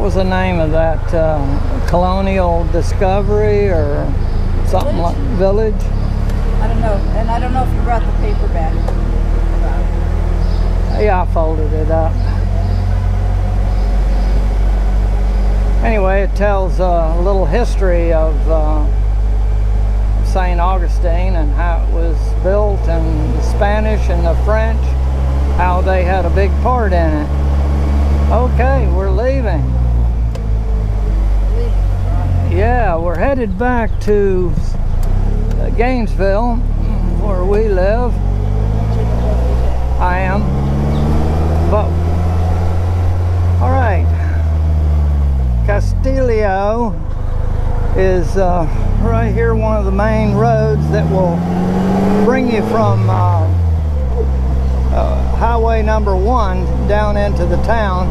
was the name of that Colonial Discovery or something like Village? I don't know, and I don't know if you brought the paperback. Yeah, I folded it up. Anyway, it tells a little history of St. Augustine and how it was built, and the Spanish and the French, how they had a big part in it. Okay, we're leaving. Yeah, we're headed back to Gainesville, where we live. I am. But, all right. Castillo is right here, one of the main roads that will bring you from highway number 1 down into the town.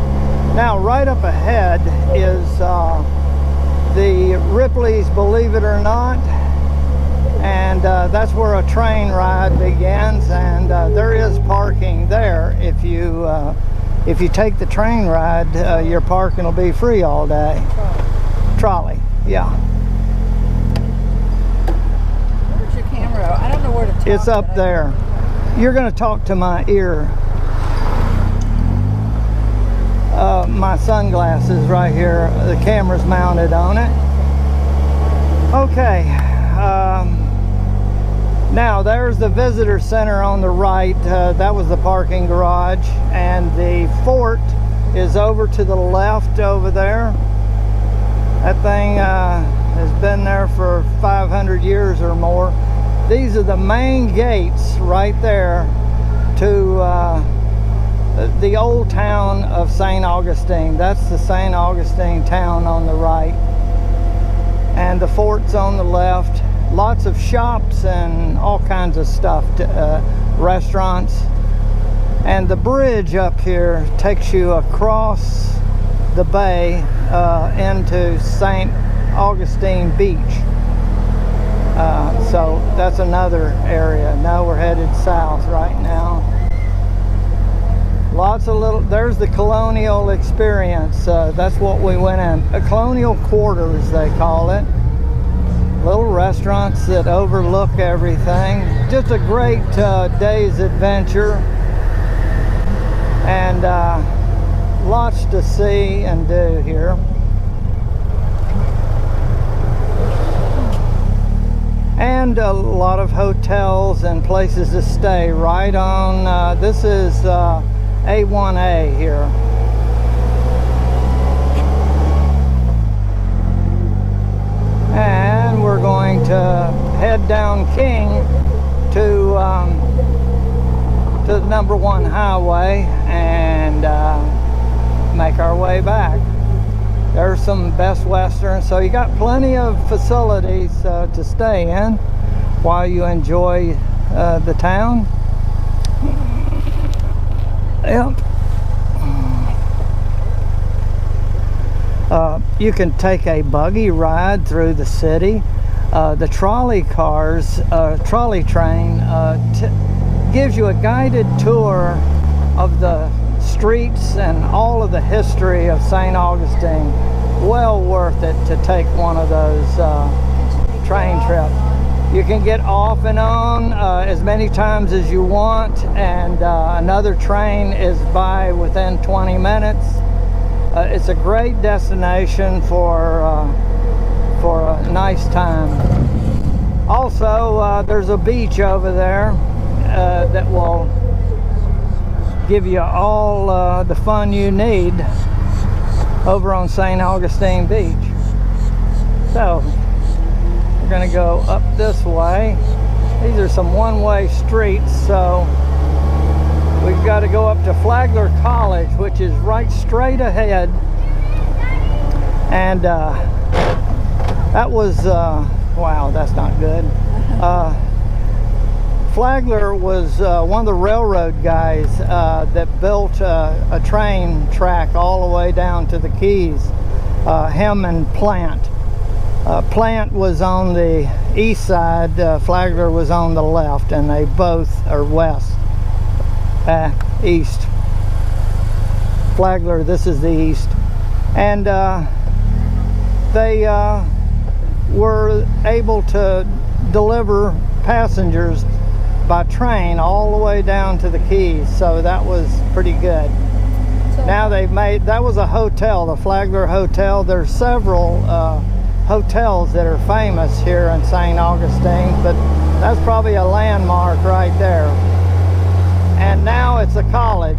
Now right up ahead is the Ripley's Believe It or Not, and that's where a train ride begins, and there is parking there. If you take the train ride, your parking will be free all day. Trolley, yeah. Where's your camera? I don't know where to talk. It's up there. You're going to talk to my ear. My sunglasses right here. The camera's mounted on it. Okay. Now there's the visitor center on the right. That was the parking garage, and the fort is over to the left over there. That thing has been there for 500 years or more. These are the main gates right there to the old town of St. Augustine. That's the St. Augustine town on the right, and the fort's on the left. Lots of shops and all kinds of stuff, restaurants. And the bridge up here takes you across the bay into St. Augustine Beach. So that's another area. Now we're headed south right now. Lots of little, there's the Colonial Experience. That's what we went in. Colonial Quarters, they call it. Little restaurants that overlook everything. Just a great day's adventure, and lots to see and do here. And a lot of hotels and places to stay right on. This is A1A here. And we're going to head down King to the number 1 highway and make our way back. There's some Best Western, so you got plenty of facilities to stay in while you enjoy the town. Yep. You can take a buggy ride through the city. The trolley cars, trolley train gives you a guided tour of the streets and all of the history of St. Augustine. Well worth it to take one of those train trips. You can get off and on as many times as you want, and another train is by within 20 minutes. It's a great destination for a nice time. Also, there's a beach over there that will give you all the fun you need over on St. Augustine Beach. So, we're going to go up this way. These are some one-way streets, so we've got to go up to Flagler College, which is right straight ahead. And that was, wow, that's not good. Flagler was one of the railroad guys that built a train track all the way down to the Keys. Him and Plant. Plant was on the east side, Flagler was on the left, and they both are west. East. Flagler, this is the east. And they were able to deliver passengers by train all the way down to the Keys, so that was pretty good. So Now they've made, that was a hotel, the Flagler Hotel. There's several hotels that are famous here in St. Augustine, but that's probably a landmark right there. And now it's a college.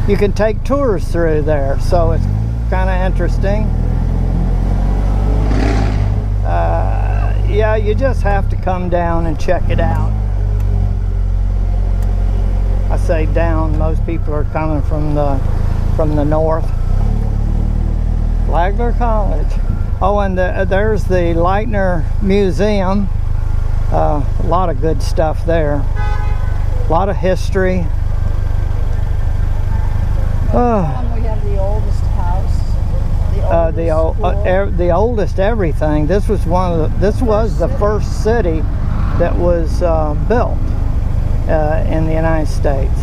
You can take tours through there, so it's kind of interesting. Yeah, you just have to come down and check it out. I say down, most people are coming from the north. Flagler College. Oh, and there's the Lightner Museum. A lot of good stuff there. A lot of history. we have the oldest house, the oldest everything. This was the first city that was built in the United States.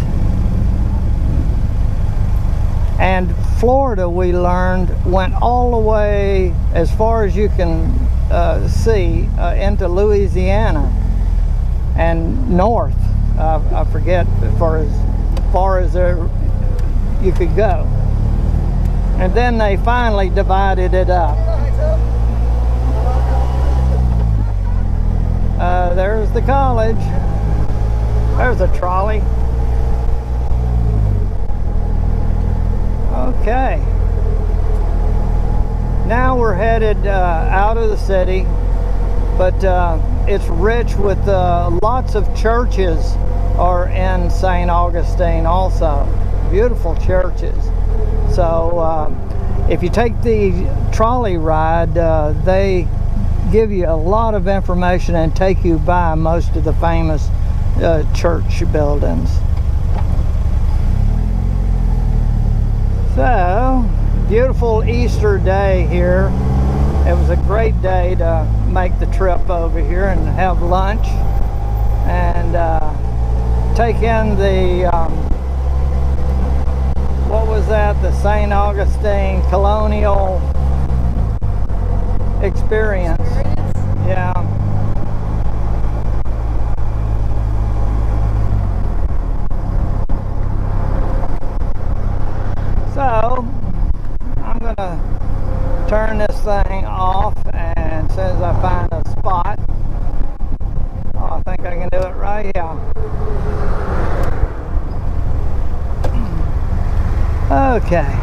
And Florida, we learned, went all the way as far as you can see into Louisiana and north. I forget as far as you could go. And then they finally divided it up. There's the college. There's a trolley. Okay. Now we're headed out of the city, but it's rich with lots of churches are in St. Augustine also. Beautiful churches. So if you take the trolley ride, they give you a lot of information and take you by most of the famous church buildings. So, beautiful Easter day here. It was a great day to make the trip over here and have lunch and take in the what was that? The St. Augustine Colonial Experience. Yeah. So, I'm going to turn this thing off, and as soon as I find a spot, I think I can do it right here. Okay.